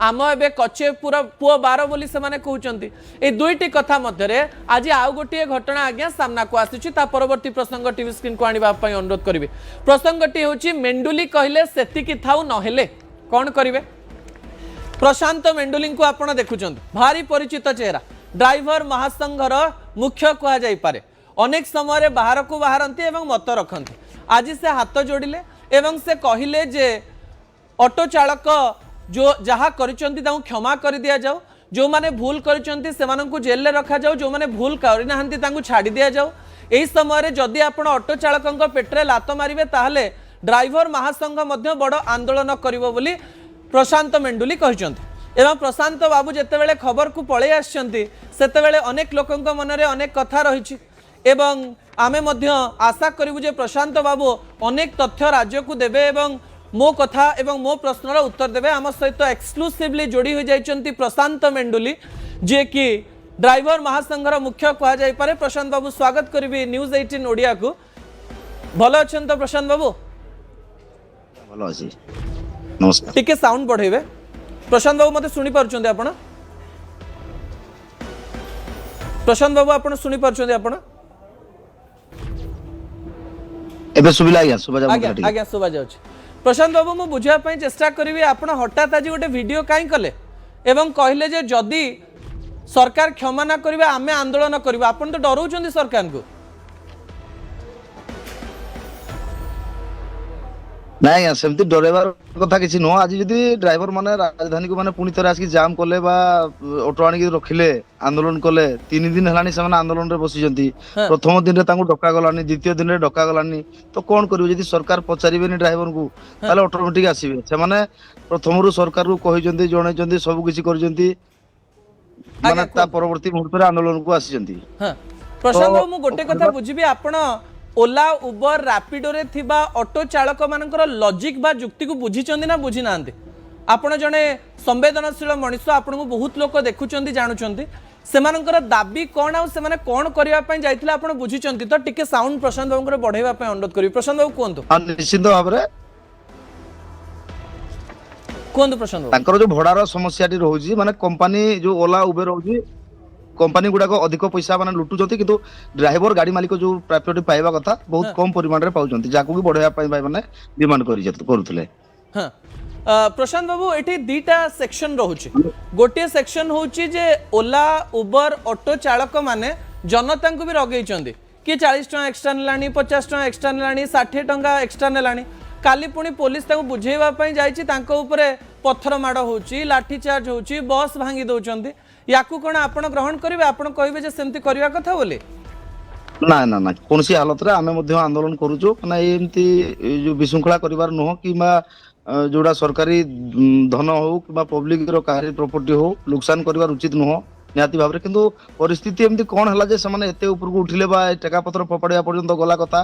आम ए कचे पूरा पुओ बार बोली से माने कहउचंती ए दुईटी कथा मध्यरे आज आउ गोटे घटना आज्ञा सामना को आसीछि ता परवर्ती प्रसंग टीवी स्क्रीन को आनिबा पई अनुरोध करिवे। प्रसंगटी होछि मेंडुली कहले सेतिकी थाउ नहेले कोन करिवे। प्रशांत मेंडुली को आपण देखुचंती भारी परिचित चेहरा ड्राइवर महासंघर मुख्य कहा जाई पारे अनेक समय बाहर को बाहरती एवं मत रखती आज से हाथ जोड़िले एवं से कहले जे ऑटो चालक जो जहाँ करिसेंती ताऊ क्षमा कर दिया जाओ जो माने भूल करिसेंती सेमानन को जेल रे रखा जाओ जो माने भूल करिनाहंती तांको छाड़ी दिया जाओ। एही समय रे जदि आपण ऑटो चालकंक पेटरे लात मारिबे ताहले ड्राइवर महासंघ मध्य बड़ आंदोलन करिवो बोली प्रशांत मेंडुली कहिसेंती। एवं प्रशांत बाबू जेतेबेले खबर को पळे आछंती सेतेबेले अनेक लोकंक मनरे अनेक कथा रहिछि एवं आमे मध्य आशा करिवु जे प्रशांत बाबू अनेक तथ्य राज्य को देबे एवं मो कथा एवं मो प्रश्नर उत्तर देबे। आम सहित एक्सक्लूसिवली जोड़ी हो जाइछंती प्रशांत मेंडुली जे कि ड्राइवर महासंघर मुख्य कहा जाई पारे। प्रशांत बाबू स्वागत करिवि न्यूज 18 ओडिया को। भलो अछन तो प्रशांत बाबू? भलो अछि नमस्कार। टिके साउंड बढ़ेबे। प्रशांत बाबू मते सुनी पारुछंती आपण? प्रशांत बाबू आपण सुनी पारुछंती आपण? एबे सुबिला आज्ञा सुबा जाउ आज्ञा आज्ञा सुबा जाउछ। प्रशांत बाबू मु बुझा पई चेष्टा करिवि आपण हठात आज गोटे वीडियो काई कले एवं कहले जे जदी सरकार क्षमा ना करिवे आमे आंदोलन करिवे आपण तो डरौछंती सरकार को? नाइ सेमती डरेबार कथा किछि नो। आज जदी ड्राइवर माने राजधानी को माने पुनी थरे आसी जाम करले बा ऑटो आनी रखिले आंदोलन कले 3 दिन हलानी से माने आंदोलन रे बसिजंती। प्रथम दिन रे तांको डका गलानी द्वितीय दिन रे डका गलानी तो कोन करिवे जदी सरकार पचारिबेनी ड्राइवर को ताले ऑटोमेटिक आसीबे। से माने प्रथम रु सरकार को कहिजंती जणैजंती सब किछि करजंती माने ता परवर्ती मुहूर्त रे आंदोलन को आसीजंती। हां प्रशांत बाबू मु गोटे कथा बुझिबी आपण ओला उबर रैपिडो रे थिबा ऑटो चालक मानकर लॉजिक बा युक्ति को बुझिचंदी ना बुझी नांती? आपण जने संवेदनशील मनुष्य आपण को बहुत लोक देखुचंदी जानुचंदी सेमानकर दाबी कोन आ सेमाने कोन करिया पय जाइथिला आपण बुझिचंती तो टिके साउंड प्रशांत बाबूकर बढ़ेबा पय अनुरोध करी। प्रशांत बाबू कोंतो? हां निश्चित भाबरे कोंतो प्रशांत बाबू? तांकर जो भड़ार समस्याटी रहउजी माने कंपनी जो ओला उबर रहउजी कंपनी गुडा को अधिक पैसा माने लुटुचंती किंतु ड्राइवर गाड़ी मालिक जो प्रायोरिटी पाइबा कथा बहुत कम परिमाण रे पाउचंती जाको भी बढ़ाया पय भाई माने डिमांड करुथले। हां प्रशांत बाबू एठी दीटा सेक्शन रहउची गोटे सेक्शन होउची जे ओला उबर ऑटो चालक माने जनता को भी रगेइचंदी कि 40 टका एक्स्ट्रा नेलानी 50 टका एक्स्ट्रा नेलानी 60 टका एक्स्ट्रा नेलानी काली पुणी पुलिस ताको बुझेइबा पय जाईची तांको ऊपर पत्थर माड़ होउची लाठी चार्ज होउची बस भांगी दउचंदी याकू कोन आपण ग्रहण करिवे आपण कहिबे जे सेमती करिवा कथा बोले? ना ना ना कोनसी हालत रे आमे मध्य आंदोलन करूचो ना एमती जो विशृंखला करिवार नहो किबा जोड़ा सरकारी धन हो किबा पब्लिक रो कारी प्रॉपर्टी हो नुकसान करिवार उचित नहो निहाती भाबरे। किंतु परिस्थिति एमती कोन हला जे समान एते ऊपर को उठिले बा टका पत्र फपाडिया पर्यंत गला कथा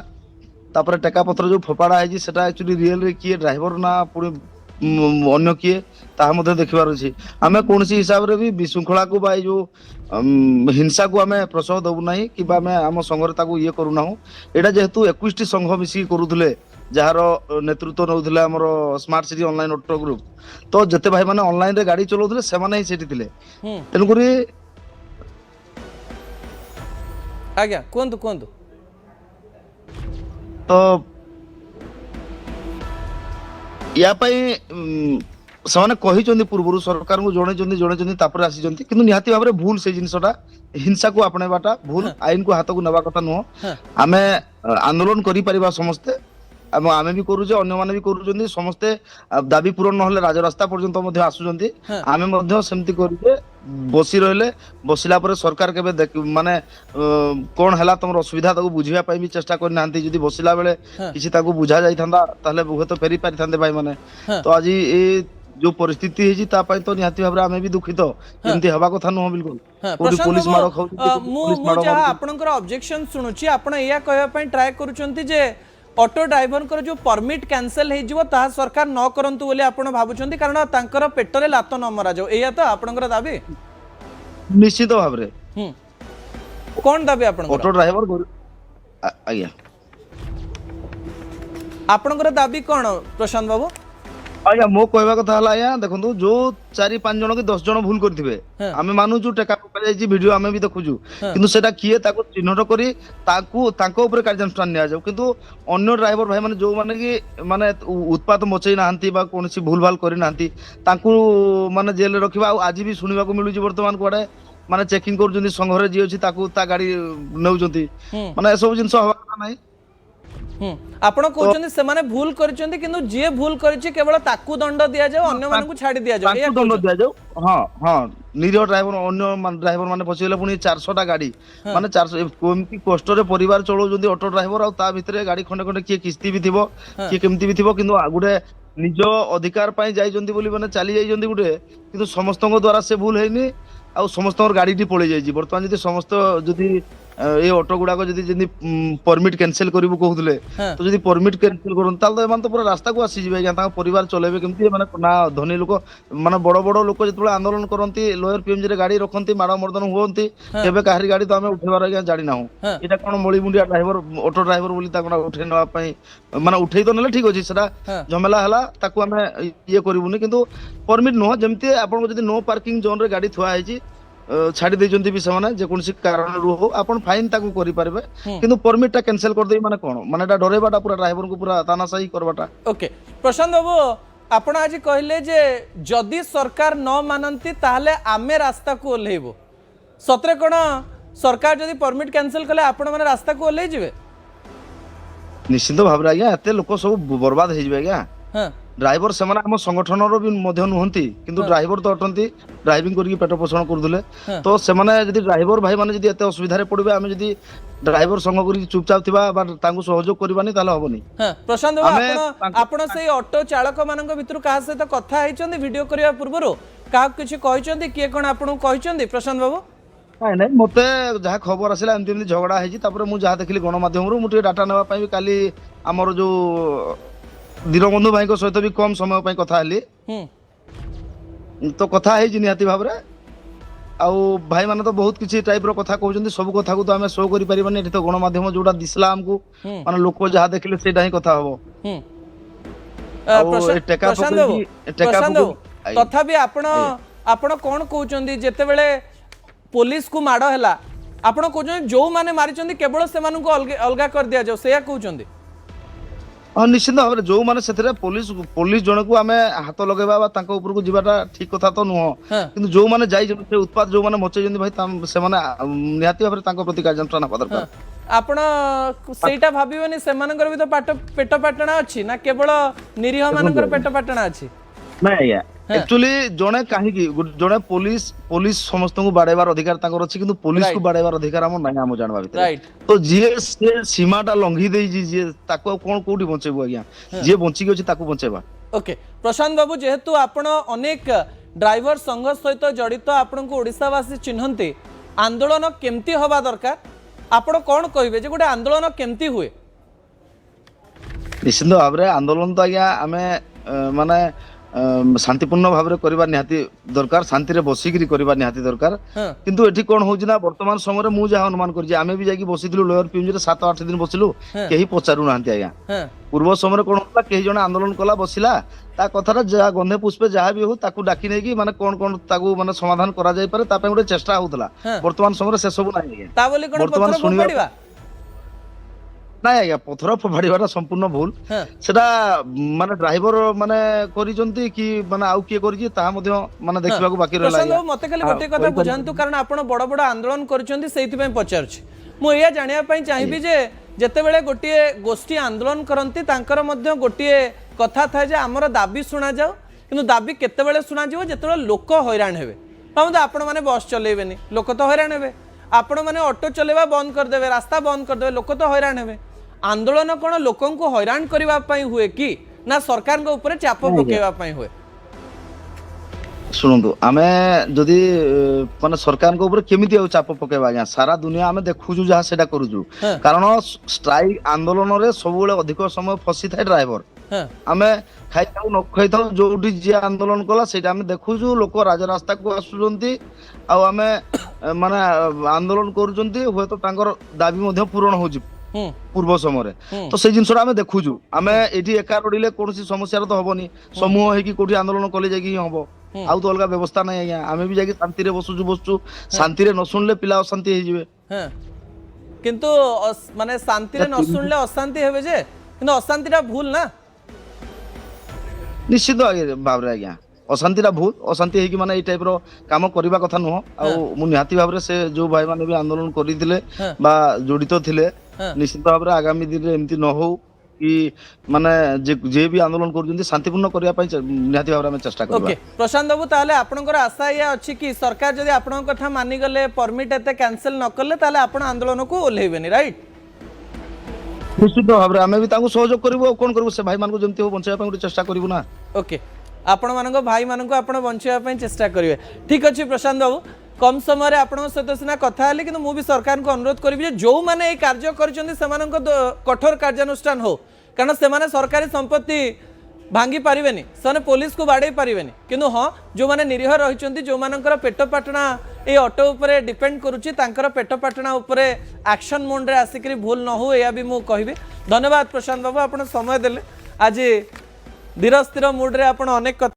तापर टका पत्र जो फपाडा है जी सेटा एक्चुअली रियल रे किए ड्राइवर ना पुणी अन्य किए ता मध्य देखिबार अछि। आमे कोनसी हिसाब रे भी विशृंखला को बा जो हिंसा को आमे प्रसव दबु नाही कि बा आमे आम संघर ताको ये करू नाहु। एटा जेहेतु 21 टी संघ मिसी करूथले जार नेतृत्व नउथले हमर smart city online auto group तो जते भाई माने ऑनलाइन रे गाड़ी चलाउथले से माने ही सेठी थिले तेन करी आज्ञा कोंतो कोंतो तो या पाई समाने कहिचंदी पूर्वरु सरकार को जणे तापर आसीचंती किंतु निहाती भाबरे भूल से जिनसटा हिंसा को आपणेबाटा भूल आईन को हाथ को नबा कथा नुह। आमे आंदोलन करि परिबा समस्ते आमे भी करू जे अन्य माने भी करूचंदी समस्ते दाबी पूरण नहले राजरास्ता पर्यंत मध्ये आसुचंती आमे मध्ये सेमती करू जे बसी रहले बसिला परे सरकार केबे माने कोन हला तमर असुविधा ताको बुझिया पई भी चेष्टा कर नांती जदी बसिला बेले किछि ताको बुझा जाई थांदा ताले बुहे तो फेरी पारि थांदे भाई माने तो आज ए जो परिस्थिति है जी ता पाई तो निहाती भाबरे आमे भी दुखित एमती हवा कथा न बिल्कुल पुलिस मारो खाउ मु जहा आपनकर ऑब्जेक्शन सुनुची आपण एया कहया पई ट्राई करूचंती जे ऑटो ड्राइवर कर जो परमिट कैंसल हो जिवो ता सरकार न करंतु बोले आपण भाबुचंती कारण तांकर पेटरे लात न मरा जाओ एया तो आपनकर दाबी? निश्चित भाबरे कोन दाबी आपन? ऑटो ड्राइवर आज्ञा आपनकर दाबी कोन प्रशांत बाबू? ଆଜ୍ଞା ମୋ କହିବା କଥା ହେଲା ଆଜ୍ଞା ଦେଖନ୍ତୁ ଯୋଉ 4-5 ଜଣ କି 10 ଜଣ ଭୁଲ କରିଥିବେ ହଁ ଆମେ ମାନୁଛୁ ଟେକା ପକାଯାଇଛି ଭିଡିଓ ଆମେ ବି ଦେଖୁଛୁ ହଁ କିନ୍ତୁ ସେଟା କିଏ ତାକୁ ଚିହ୍ନଟ କରି ତାଙ୍କ ଉପରେ କାର୍ଯ୍ୟାନୁଷ୍ଠାନ ନିଆଯାଉ କିନ୍ତୁ ଅନ୍ୟ ଡ୍ରାଇଭର ଭାଇ ମାନେ ଯୋଉମାନେ କି ମାନେ ଉତ୍ପାତ ମଚେଇ ନାହାନ୍ତି ବା କୌଣସି ଭୁଲ ଭାଲ କରିନାହାନ୍ତି ତାଙ୍କୁ ମାନେ ଜେଲରେ ରଖିବା ଆଉ ଆଜି ବି ଶୁଣିବାକୁ ମିଳୁଛି ବର୍ତ୍ତମାନ କୁଆଡେ ମାନେ ଚେକିଂ କରୁଛନ୍ତି ସଂଘରେ ଯିଏ ଅଛି ତାକୁ ତା ଗାଡି ନେଉଛନ୍ତି ହୁଁ ମାନେ ଏସବୁ ଜିନିଷ ହବା କଥା ନାହିଁ। ହୁଁ ଆପଣ ତ କହୁଛନ୍ତି ସେମାନେ ଭୁଲ କରିଛନ୍ତି କିନ୍ତୁ ଯିଏ ଭୁଲ କରିଛି କେବଳ ତାକୁ ଦଣ୍ଡ ଦିଆଯାଉ ଅନ୍ୟମାନଙ୍କୁ ଛାଡି ଦିଆଯାଉ ଏଇଆ ତାଙ୍କୁ ଦଣ୍ଡ କହୁଛନ୍ତି। ଦିଆଯାଉ। ହଁ ହଁ ନିରୀହ ଡ୍ରାଇଭର ଅନ୍ୟ ଡ୍ରାଇଭର ମାନେ ପଶିଗଲେ ପୁଣି 400ଟା ଗାଡି ହଁ ମାନେ 400 କେମିତି କଷ୍ଟରେ ପରିବାର ଚଳଉଛନ୍ତି ଅଟୋ ଡ୍ରାଇଭର ଆଉ ତା ଭିତରେ ଗାଡି ଖଣ୍ଡେ ଖଣ୍ଡେ କିଏ କିସ୍ତି ବି ଥିବ ହଁ କିଏ କେମିତି ବି ଥିବ କିନ୍ତୁ ଗୋଟେ ନିଜ ଅଧିକାର ପାଇଁ ଯାଇଛନ୍ତି ବୋଲି ମାନେ ଚାଲି ଯାଇଛନ୍ତି ଗୋଟେ କିନ୍ତୁ ସମସ୍ତଙ୍କ ଦ୍ଵାରା ସେ ଭୁଲ ହେଇନି ଆଉ ସମସ୍ତଙ୍କର ଗାଡିଟି ପଳେଇ ଯାଇଛି ବର୍ତ୍ତମାନ ଯଦି ସମସ୍ତ ଯଦି ଏଇ ଅଟୋ ଗୁଡାକ ଯଦି ଯେମିତି ପରମିଟ କ୍ୟାନସେଲ କରିବୁ କହୁଥିଲେ ହଁ ତ ଯଦି ପରମିଟ କ୍ୟାନସେଲ କରନ୍ତି ତାହେଲେ ତ ଏମାନେ ତ ପୁରା ରାସ୍ତାକୁ ଆସିଯିବେ ଆଜ୍ଞା ତାଙ୍କ ପରିବାର ଚଲେଇବେ କେମିତି ମାନେ ନା ଧନୀ ଲୋକ ମାନେ ବଡ ବଡ ଲୋକ ଯେତେବେଳେ ଆନ୍ଦୋଳନ କରନ୍ତି ଲୋୟର ପିଏମଜି ରେ ଗାଡି ରଖନ୍ତି ମାଡ ମର୍ଦନ ହୁଅନ୍ତି ହଁ କେବେ କାହାରି ଗାଡି ତ ଆମେ ଉଠେଇବାର ଆଜ୍ଞା ଜାଣିନାହୁଁ ହଁ ଏଇଟା କଣ ମଳିମୁଣ୍ଡିଆ ଡ୍ରାଇଭର ଅଟୋ ଡ୍ରାଇଭର ବୋଲି ତାକୁ ଉଠେଇ ନେବା ପାଇଁ ମାନେ ଉଠେଇ ତ ନେଲେ ଠିକ ଅଛି ସେଟା ହଁ ଝମେଲା ହେଲା ତାକୁ ଆମେ ଇଏ କରିବୁନି କିନ୍ତୁ ପରମିଟ ନୁହଁ ଯେମିତି ଆପଣଙ୍କ ଯଦି ନୋ ପାର୍କିଂ ଜୋନ ରେ ଗାଡି ଥୁଆ ହେଇଛି ଛାଡି ଦେଇଛନ୍ତି ବି ସେମାନେ ଯେକୌଣସି କାରଣରୁ ହଉ ଆପଣ ଫାଇନ ତାକୁ କରିପାରିବେ ହୁଁ କିନ୍ତୁ ପରମିଟ ଟା କ୍ୟାନସେଲ କରିଦେବି ମାନେ କଣ ମାନେ ଏଟା ଡରେଇବାଟା ପୁରା ଡ୍ରାଇଭରକୁ ପୁରା ତାନାଶାହି କରବାଟା। ଓକେ ପ୍ରଶାନ୍ତ ବାବୁ ଆପଣ ଆଜି କହିଲେ ଯେ ଯଦି ସରକାର ନ ମାନନ୍ତି ତାହେଲେ ଆମେ ରାସ୍ତାକୁ ଓହ୍ଲେଇବୁ ସତରେ କଣ ସରକାର ଯଦି ପରମିଟ କ୍ୟାନସେଲ କଲେ ଆପଣ ମାନେ ରାସ୍ତାକୁ ଓହ୍ଲେଇ ଯିବେ? ନିଶ୍ଚିତ ଭାବରେ ଆଜ୍ଞା ଏତେ ଲୋକ ସବୁ ବର୍ବାଦ ହେଇଯିବେ ଆଜ୍ଞା। ହଁ ଡ୍ରାଇଭର ସେମାନେ ଆମ ସଂଗଠନର ବି ମଧ୍ୟ ନୁହନ୍ତି କିନ୍ତୁ ହଁ ଡ୍ରାଇଭର ତ ଅଟନ୍ତି ଡ୍ରାଇଭିଂ କରିକି ପେଟ ପୋଷଣ କରୁଥିଲେ ହଁ ତ ସେମାନେ ଯଦି ଡ୍ରାଇଭର ଭାଇ ମାନେ ଯଦି ଏତେ ଅସୁବିଧାରେ ପଡିବେ ଆମେ ଯଦି ଡ୍ରାଇଭର ସଂଘ କରିକି ଚୁପଚାପ ଥିବା ବା ତାଙ୍କୁ ସହଯୋଗ କରିବାନି ତାହେଲେ ହବନି। ହଁ ପ୍ରଶାନ୍ତ ବାବୁ ଆମେ ଆପଣ ତାଙ୍କୁ ଆପଣ ସେଇ ଅଟୋ ଚାଳକ ମାନଙ୍କ ଭିତରୁ କାହା ସହିତ କଥା ହେଇଛନ୍ତି ଭିଡିଓ କରିବା ପୂର୍ବରୁ କାହାକୁ କିଛି କହିଛନ୍ତି କିଏ କଣ ଆପଣଙ୍କୁ କହିଛନ୍ତି ପ୍ରଶାନ୍ତ ବାବୁ? ନାଇଁ ନାଇଁ ମତେ ଯାହା ଖବର ଆସିଲା ଏମିତି ଏମିତି ଝଗଡା ହେଇଛି ତାପରେ ମୁଁ ଯାହା ଦେଖିଲି ଗଣମାଧ୍ୟମରୁ ମୁଁ ଟିକେ ଡାଟା ନେବା ପାଇଁ ବି କାଲି ଆମର ଯୋଉ ଦୀନବନ୍ଧୁ ଭାଇଙ୍କ ସହିତ ବି କମ ସମୟ ପାଇଁ କଥା ହେଲି ହୁଁ ତ କଥା ହେଇଛି ନିହାତି ଭାବରେ ଆଉ ଭାଇ ମାନେ ତ ବହୁତ କିଛି ଟାଇପ ର କଥା କହୁଛନ୍ତି ସବୁ କଥାକୁ ତ ଆମେ ଶୋ କରିପାରିବାନି ଏଠି ତ ଗଣମାଧ୍ୟମ ଯୋଉଟା ଦିଶିଲା ଆମକୁ ହୁଁ ମାନେ ଲୋକ ଯାହା ଦେଖିଲେ ସେଇଟା ହିଁ କଥା ହବ ହୁଁ ଆଉ ଏ ଟେକା ପ୍ରଶାନ୍ତ ବାବୁ ପକେଇକି ଟେକା ପ୍ରଶାନ୍ତ ବାବୁ ପକେଇକି ତଥାପି ଆପଣ ଆଜ୍ଞା ଆପଣ କଣ କହୁଛନ୍ତି ଯେତେବେଳେ पुलिस को माड़ है आपण कौन जो मैंने मारी केवल से अलग कर दि जाओ से कहते ହଁ ନିଶ୍ଚିତ ଭାବରେ ଯୋଉମାନେ ସେଥିରେ ପୋଲିସ ଜଣକୁ ଆମେ ହାତ ଲଗେଇବା ବା ତାଙ୍କ ଉପରକୁ ଯିବାଟା ଠିକ କଥା ତ ନୁହଁ हाँ କିନ୍ତୁ ଯୋଉମାନେ ଯାଇଛନ୍ତି ସେ ଉତ୍ପାଦ ଯୋଉମାନେ ମଚେଇଛନ୍ତି ଭାଇ ସେମାନେ ନିହାତି ଭାବରେ ତାଙ୍କ ପ୍ରତି କାର୍ଯ୍ୟାନୁଷ୍ଠାନ ହେବା हाँ ଦରକାର। आपण सेटा भाविबेनी सेमानकर भी तो पेट पाटଣା अछि ना केवल निरीह ଦେଖନ୍ତୁ मानकर ଆଜ୍ଞା पेट पाटଣା अछि ନାଇଁ ଆଜ୍ଞା हाँ एक्चुअली ଜଣେ କାହିଁକି ଜଣେ ପୋଲିସ ସମସ୍ତଙ୍କୁ ବାଡେଇବାର ଅଧିକାର ତାଙ୍କର ଅଛି କିନ୍ତୁ ପୋଲିସକୁ राइट ବାଡେଇବାର ଅଧିକାର ଆମର ନାହିଁ ଆମ ଜାଣିବା ଭିତରେ राइट ତ ଯିଏ ସେ ସୀମାଟା ଲଙ୍ଘି ଦେଇଛି ଯିଏ ତାକୁ ଆଉ କଣ କୋଉଠି ବଞ୍ଚେଇବୁ ଆଜ୍ଞା हाँ ଯିଏ ବଞ୍ଚିକି ଅଛି ତାକୁ ବଞ୍ଚେଇବା। ओके प्रशांत बाबू जेहेतु आपण अनेक ड्राइवर संघ सहित जड़ित आपण को ओडिशावासी चिन्हती आंदोलन केमती हवा दरकार आपण कौन कहे जे गोटे आंदोलन केमती हुए? ନିଶ୍ଚିତ ଭାବରେ ଆନ୍ଦୋଳନ ତ ଆଜ୍ଞା ଆମେ ମାନେ ଶାନ୍ତିପୂର୍ଣ୍ଣ ଭାବରେ କରିବା ନିହାତି ଦରକାର ଶାନ୍ତିରେ ବସିକିରି କରିବା ନିହାତି ଦରକାର हाँ କିନ୍ତୁ ଏଠି କଣ ହଉଛି ନା ବର୍ତ୍ତମାନ ସମୟରେ ମୁଁ ଯାହା ଅନୁମାନ କରିଛି ଆମେ ବି ଯାଇକି ବସିଥିଲୁ ଲୋୟର ପିଏମଜିରେ 7-8 ଦିନ ବସିଲୁ हाँ କେହି ପଚାରୁନାହାନ୍ତି ଆଜ୍ଞା। हाँ ପୂର୍ବ ସମୟରେ କଣ ହଉଥିଲା କେହି ଜଣେ ଆନ୍ଦୋଳନ କଲା ବସିଲା ତା କଥାଟା ଯାହା ଗନ୍ଧେ ପୁଷ୍ପେ ଯାହା ବି ହଉ ତାକୁ ଡାକି ନେଇକି ମାନେ କଣ କଣ ତାକୁ ମାନେ ସମାଧାନ କରାଯାଇପାରେ ତା ପାଇଁ ଗୋଟେ ଚେଷ୍ଟା ହଉଥିଲା हाँ ବର୍ତ୍ତମାନ ସମୟରେ ସେ ସବୁ ନାହିଁ ଆଜ୍ଞା। ता बोली कौन ବର୍ତ୍ତମାନ पत्थर ଶୁଣିବା फोपाड़वा? ନାଇଁ ଆଜ୍ଞା ପଥର ଫୋପାଡିବାଟା ସମ୍ପୂର୍ଣ୍ଣ ଭୁଲ हाँ ସେଟା ମାନେ ଡ୍ରାଇଭର ମାନେ କରିଛନ୍ତି କି ମାନେ ଆଉ କିଏ କରିଛି ତାହା ମଧ୍ୟ ମାନେ हाँ ଦେଖିବାକୁ ବାକି ରହିଲା प्रशांत ଆଜ୍ଞା। बाबू मत खाली गोटे कथा बुझातु कारण आपण बड़ बड़ आंदोलन कर पचारुछि मुझे जानापी चाहिए जे जितेबाला गोटे गोष्ठी आंदोलन करती गोटे कथा था जे आमर दाबी शुणा जाओ कि दाबी केतबेले शुणा जिते लोक हैरान हे भावतु आपण मैंने बस चलेबेनि लोक तो हैरान हे आपण मैंने ऑटो चलेवा बंद करदे रास्ता बंद करदे लोक तो हैरान हे आंदोलन कौन लोक हैरान करने हुए कि ना सरकार के ऊपर चाप पकेवाई हुए? ଶୁଣନ୍ତୁ ଆମେ ଯଦି ମାନେ ସରକାରଙ୍କ ଉପରେ କେମିତି ଆଉ ଚାପ ପକେଇବା ଆଜ୍ଞା ସାରା ଦୁନିଆ ଆମେ ଦେଖୁଛୁ ଯାହା ସେଇଟା କରୁଛୁ हाँ କାରଣ ଷ୍ଟ୍ରାଇକ ଆନ୍ଦୋଳନରେ ସବୁବେଳେ ଅଧିକ ସମୟ ଫସିଥାଏ ଡ୍ରାଇଭର हाँ ଆମେ ଖାଇଥାଉ ନ ଖାଇଥାଉ ଯୋଉଠି ଯିଏ ଆନ୍ଦୋଳନ କଲା ସେଇଟା ଆମେ ଦେଖୁଛୁ ଲୋକ ରାଜରାସ୍ତାକୁ ଆସୁଛନ୍ତି ଆଉ ଆମେ ମାନେ ଆନ୍ଦୋଳନ କରୁଛନ୍ତି ହୁଏତ ତାଙ୍କର ଦାବି ମଧ୍ୟ ପୂରଣ ହଉଛି ପୂର୍ବ ସମୟରେ ତ ସେଇ ଜିନିଷଟା ଆମେ ଦେଖୁଛୁ ଆମେ ଏଠି ଏକା ରଡ଼ିଲେ କୌଣସି ସମସ୍ୟାର ତ ହବନି ସମୂହ ହେଇକି କୋଉଠି ଆନ୍ଦୋଳନ କଲେ ଯାଇକି ହିଁ ହବ ଆଉ ତ ଅଲଗା ବ୍ୟବସ୍ଥା ନାହିଁ ଆଜ୍ଞା ଆମେ ବି ଯାଇକି ଶାନ୍ତିରେ ବସୁଛୁ ଶାନ୍ତିରେ ନ ଶୁଣିଲେ ପିଲା ଅଶାନ୍ତି ହେଇଯିବେ হ্যাঁ কিন্তু মানে শান্তিরে ন শুনলে অশান্তি হবে যে কিন্তু অশান্তিটা ভুল না ନିଶ୍ଚିତ ଭାବରେ ଆଜ୍ଞା ଅଶାନ୍ତିଟା ଭୁଲ ଅଶାନ୍ତି ହେଇକି ମାନେ ଏଇ ଟାଇପର କାମ କରିବା କଥା ନୁହଁ ଆଉ ମୁଁ ନିହାତି ଭାବରେ ସେ ଯୋଉ ଭାଇମାନେ ବି ଆନ୍ଦୋଳନ କରିଥିଲେ ବା ଜଡିତ ଥିଲେ ନିଶ୍ଚିତ ଭାବରେ ଆଗାମୀ ଦିନରେ ଏମିତି ନ ହଉ କି ମାନେ ଯିଏ ବି ଆନ୍ଦୋଳନ କରୁଛନ୍ତି ଶାନ୍ତିପୂର୍ଣ୍ଣ କରିବା ପାଇଁ ନିହାତି ଭାବରେ ଆମେ ଚେଷ୍ଟା କରିବା ওকে প্রশান্ত বাবু তাহলে আপনার আশা ইয়া অছি কি সরকার যদি আপনার কথা মানিগলে পরমিট এতে ক্যান্সেল ন কলে তাহলে আপন আন্দোলনকু ওহ্লাইবেনি রাইট ନିଶ୍ଚିତ ଭାବରେ ଆମେ ବି ତାଙ୍କୁ ସହଯୋଗ କରିବୁ ଆଉ କଣ କରିବୁ ସେ ଭାଇମାନଙ୍କୁ ଯେମିତି ହଉ ବଞ୍ଚାଇବା ପାଇଁ ଗୋଟେ ଚେଷ୍ଟା କରିବୁ ନା ওকে आपण मानक भाई मानक आपण बंचाइबा पई चेष्टा करिवे ठीक अछि प्रशांत बाबू कम समय रे आपण सहित सिना कथा हली किंतु मु भी सरकार को अनुरोध करिवि जे जो माने ए कार्य करचंदी सेमानक कठोर कार्यानुष्ठान हो कारण से माने सरकारी संपत्ति भांगी पारिबेनी सने पुलिस को बाडे पारिबेनी किंतु हां जो माने निरीह रहिचंदी जो मानकर पेट पाटना ए ऑटो ऊपर डिपेंड करूची तांकर पेट पाटना ऊपर एक्शन मोड रे आसिकरी भूल न हो या भी मु कहिबे धन्यवाद प्रशांत बाबू आपण समय देले आज धीर स्थिर मूड रे आपण अनेक